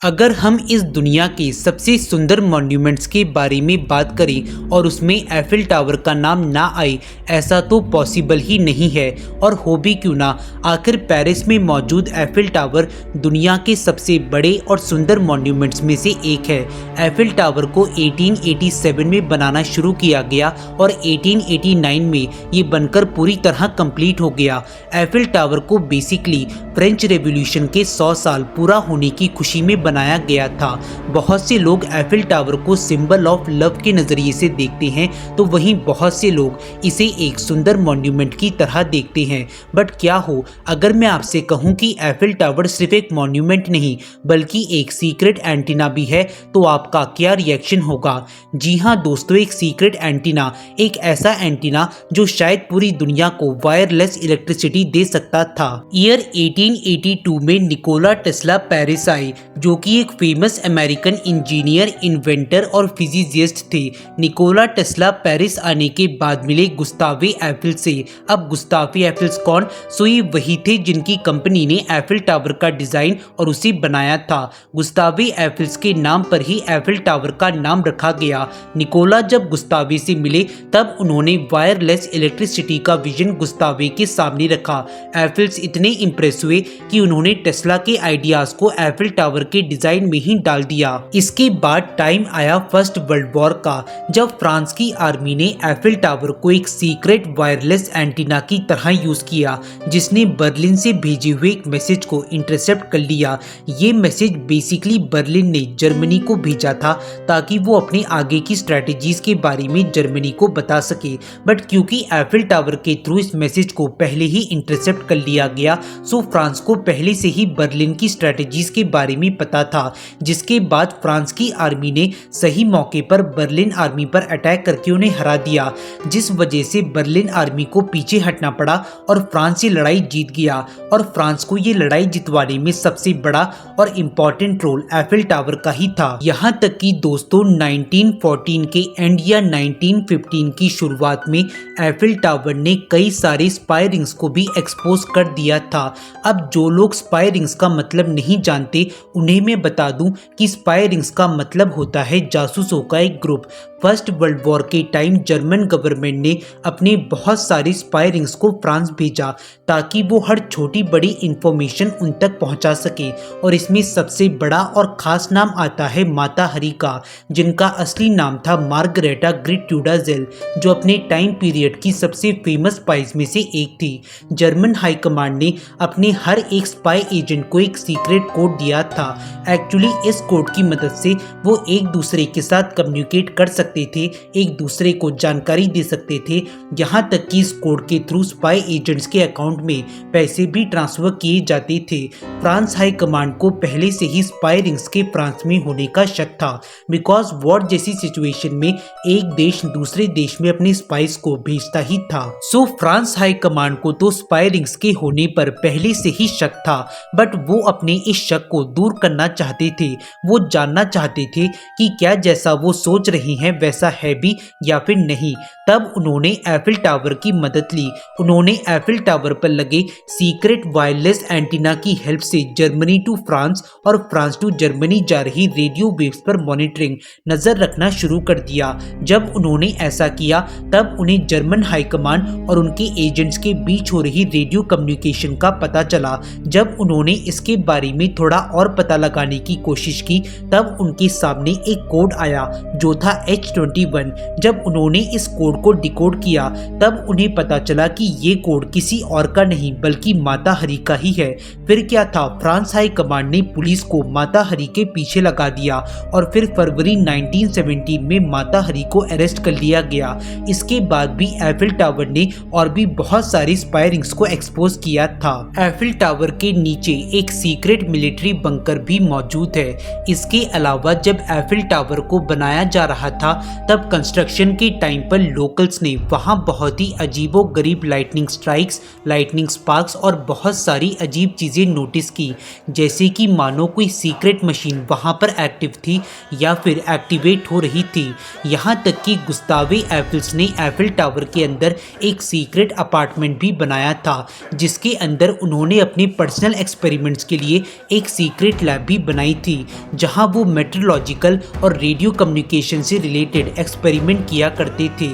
अगर हम इस दुनिया के सबसे सुंदर मॉन्यूमेंट्स के बारे में बात करें और उसमें एफिल टावर का नाम ना आए, ऐसा तो पॉसिबल ही नहीं है। और हो भी क्यों ना, आखिर पेरिस में मौजूद एफिल टावर दुनिया के सबसे बड़े और सुंदर मॉन्यूमेंट्स में से एक है। एफिल टावर को 1887 में बनाना शुरू किया गया और 1889 में ये बनकर पूरी तरह कंप्लीट हो गया। एफिल टावर को बेसिकली फ्रेंच रेवोल्यूशन के 100 साल पूरा होने की खुशी में बनाया गया था। बहुत से लोग एफिल टावर को सिंबल ऑफ लव के नजरिए से देखते हैं, तो वहीं बहुत से लोग इसे एक सुंदर मॉन्यूमेंट की तरह देखते हैं। बट क्या हो अगर मैं आपसे कहूं कि एफिल टावर सिर्फ एक मॉन्यूमेंट नहीं बल्कि एक सीक्रेट एंटीना भी है, तो आपका क्या रिएक्शन होगा? जी हाँ दोस्तों, एक सीक्रेट एंटीना, एक ऐसा एंटीना जो शायद पूरी दुनिया को वायरलेस इलेक्ट्रिसिटी दे सकता था। ईयर 1882 में निकोला टेस्ला पेरिस आए, जो कि एक फेमस अमेरिकन इंजीनियर, इन्वेंटर और फिजिसिस्ट थे। निकोला टेस्ला पेरिस आने के बाद मिले गुस्तावे एफिल से। अब गुस्तावे एफिल्स कौन? सो ये वही थे जिनकी कंपनी ने एफिल टावर का डिजाइन और उसे बनाया था। गुस्तावे एफिल्स के नाम पर ही एफिल टावर का नाम रखा गया। निकोला जब गुस्तावे से मिले तब उन्होंने वायरलेस इलेक्ट्रिसिटी का विजन गुस्तावे के सामने रखा। एफिल्स इतने इंप्रेस हुए कि उन्होंने टेस्ला के आइडियाज को एफिल टावर के डिजाइन में ही डाल दिया। इसके बाद टाइम आया फर्स्ट वर्ल्ड वॉर का, जब फ्रांस की आर्मी ने एफिल टावर को एक सीक्रेट वायरलेस एंटीना की तरह यूज किया, जिसने बर्लिन से भेजे हुए एक मैसेज को इंटरसेप्ट कर लिया। ये मैसेज बेसिकली बर्लिन ने जर्मनी को भेजा था ताकि वो अपने आगे की स्ट्रेटेजीज के बारे में जर्मनी को बता सके। बट क्योंकि एफिल टावर के थ्रू इस मैसेज को पहले ही इंटरसेप्ट कर लिया गया, सो फ्रांस को पहले से ही बर्लिन की स्ट्रेटेजीज के बारे में पता था, जिसके बाद फ्रांस की आर्मी ने सही मौके पर बर्लिन आर्मी पर अटैक करके उन्हें हरा दिया, जिस वजह से बर्लिन आर्मी को पीछे हटना पड़ा और फ्रांस ये लड़ाई जीत गया। और फ्रांस को ये लड़ाई जितवाने में सबसे बड़ा और इम्पोर्टेंट रोल एफिल टावर का ही था। यहाँ तक कि दोस्तों 1914 के एंड या 1915 की शुरुआत में एफिल टावर ने कई सारे स्पाई रिंग्स को भी एक्सपोज कर दिया था। अब जो लोग स्पाई रिंग्स का मतलब नहीं जानते, उन्हें मैं बता दूं कि स्पाई रिंग्स का मतलब होता है जासूसों का एक ग्रुप। फर्स्ट वर्ल्ड वॉर के टाइम जर्मन गवर्नमेंट ने अपने बहुत सारी स्पाई रिंग्स को फ्रांस भेजा ताकि वो हर छोटी बड़ी इंफॉर्मेशन उन तक पहुंचा सके। और इसमें सबसे बड़ा और खास नाम आता है माता हरी का, जिनका असली नाम था मार्गरेटा ग्रिट्यूडाजेल, जो अपने टाइम पीरियड की सबसे फेमस स्पाइस में से एक थी। जर्मन हाई कमांड ने अपने हर एक स्पाई एजेंट को एक सीक्रेट कोड दिया था। एक्चुअली इस कोड की मदद से वो एक दूसरे के साथ कम्युनिकेट कर सकते थे, एक दूसरे को जानकारी दे सकते थे। यहाँ तक कि इस कोड के थ्रू स्पाई एजेंट्स के अकाउंट में पैसे भी ट्रांसफर किए जाते थे। फ्रांस हाई कमांड को पहले से ही स्पाई रिंग्स के फ्रांस में होने का शक था, बिकॉज वॉर जैसी सिचुएशन में एक देश दूसरे देश में अपने स्पाइस को भेजता ही था। सो फ्रांस हाई कमांड को तो स्पाई रिंग्स के होने पर पहले से ही शक था, बट वो अपने इस शक को दूर करना चाहते थे। वो जानना चाहते थे कि क्या जैसा वो सोच रहे हैं वैसा है भी या फिर नहीं। तब उन्होंने एफिल टावर की मदद ली। उन्होंने एफिल टावर पर लगे सीक्रेट वायरलेस एंटीना की हेल्प से जर्मनी टू फ्रांस और फ्रांस टू जर्मनी जा रही रेडियो वेव्स पर मॉनिटरिंग नजर रखना शुरू कर दिया। जब उन्होंने ऐसा किया तब उन्हें जर्मन हाई कमांड और उनके एजेंट्स के बीच हो रही रेडियो कम्युनिकेशन का पता चला। जब उन्होंने इसके बारे में थोड़ा और पता लगाने की कोशिश की तब उनके सामने एक कोड आया जो था H21। जब उन्होंने इस कोड को डिकोड किया तब उन्हें पता चला कि ये कोड किसी और का नहीं बल्कि माता हरी का ही है। फिर क्या था, फ्रांस हाई कमांड ने पुलिस को माता हरी के पीछे लगा दिया और फिर फरवरी 1917 में माता हरी को अरेस्ट कर लिया गया। इसके बाद भी एफिल टावर ने और भी बहुत सारी स्पाई रिंग्स को एक्सपोज किया था। एफिल टावर के नीचे एक सीक्रेट मिलिट्री बंकर भी मौजूद है। इसके अलावा जब एफिल टावर को बनाया जा रहा था तब कंस्ट्रक्शन के टाइम पर लोकल्स ने वहां बहुत ही अजीबो गरीब लाइटनिंग स्ट्राइक्स, लाइटनिंग स्पार्क्स और बहुत सारी अजीब चीजें नोटिस की, जैसे कि मानो कोई सीक्रेट मशीन वहां पर एक्टिव थी या फिर एक्टिवेट हो रही थी। यहाँ तक कि गुस्तावे एफिल्स ने एफिल टावर के अंदर एक सीक्रेट अपार्टमेंट भी बनाया था, जिसके अंदर उन्होंने अपने पर्सनल एक्सपेरिमेंट्स के लिए एक सीक्रेट लैब भी बनाई थी जहां वो मेट्रोलॉजिकल और रेडियो कम्युनिकेशन से रिलेटेड एक्सपेरिमेंट किया करते थे।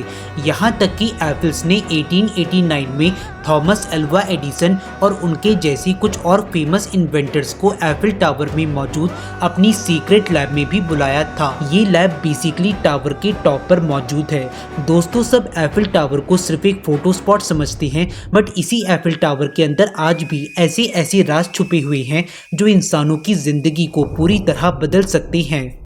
यहाँ तक कि एफिल्स ने 1889 में थॉमस एल्वा एडिसन और उनके जैसी कुछ और फेमस इन्वेंटर्स को एफिल टावर में मौजूद अपनी सीक्रेट लैब में भी बुलाया था। ये लैब बेसिकली टावर के टॉप पर मौजूद है। दोस्तों, सब एफिल टावर को सिर्फ एक फोटो स्पॉट समझते हैं, बट इसी एफिल टावर के अंदर आज भी ऐसे ऐसे राज छुपे हुए हैं जो इंसानों की जिंदगी को पूरी तरह बदल सकते हैं।